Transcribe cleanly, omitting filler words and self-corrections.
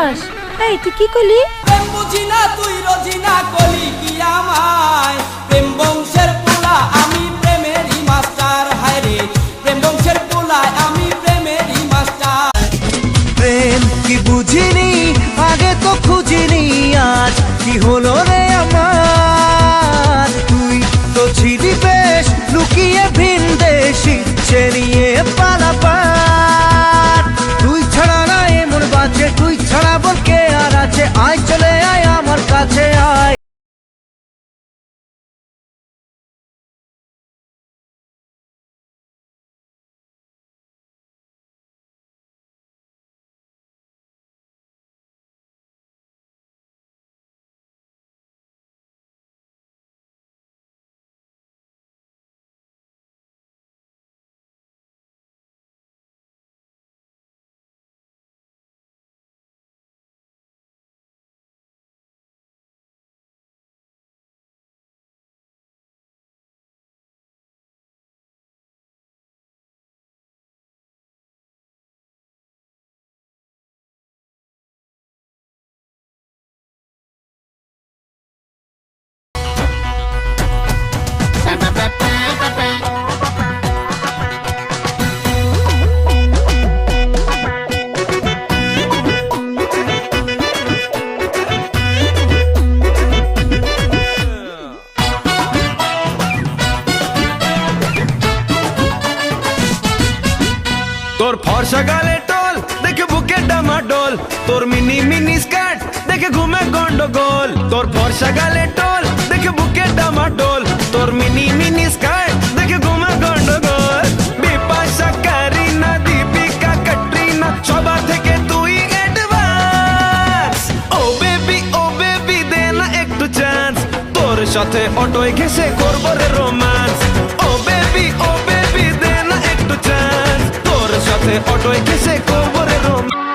কইতাছস? এই তুই কি কইলি? প্রেম বুঝি না তুই রোজিনা কলি কি আমায় প্রেম বংশের পোলা আমি প্রেমেরই মাস্টার হায় রে প্রেম বংশের পোলা আমি প্রেমেরই মাস্টার প্রেম কি বুঝিনি আগে তো খুঁজিনি আজ কি হলো রে আমার তুই তো ছিলি বেশ লুকিয়ে ভিনদেশি চেরিয়ে পালাপার তুই ছাড়া না এমন বাঁচে তুই ছাড়া বল কে আর আছে আয় চলে আয় আমার কাছে আয় তোর ফর্সা গালে টল দেখে বুকে ডামাডোল তোর মিনি মিনি স্কার্ট দেখে ঘুমে গন্ডগোল তোর ফর্সা গালে টল দেখে বুকে ডামাডোল তোর মিনি মিনি স্কার্ট দেখে ঘুমে গন্ডগোল বিপাশা কারিনা দীপিকা ক্যাটরিনা সবার থেকে তুই অ্যাডভান্স ও বেবি দে না একটু চান্স তোর সাথে অটোয় ঘেসে করবো রে রোম্যান্স ও বেবি দে না একটু চান্স তোর সাথে অটোয় ঘেসে করবো রে রোম্যান্স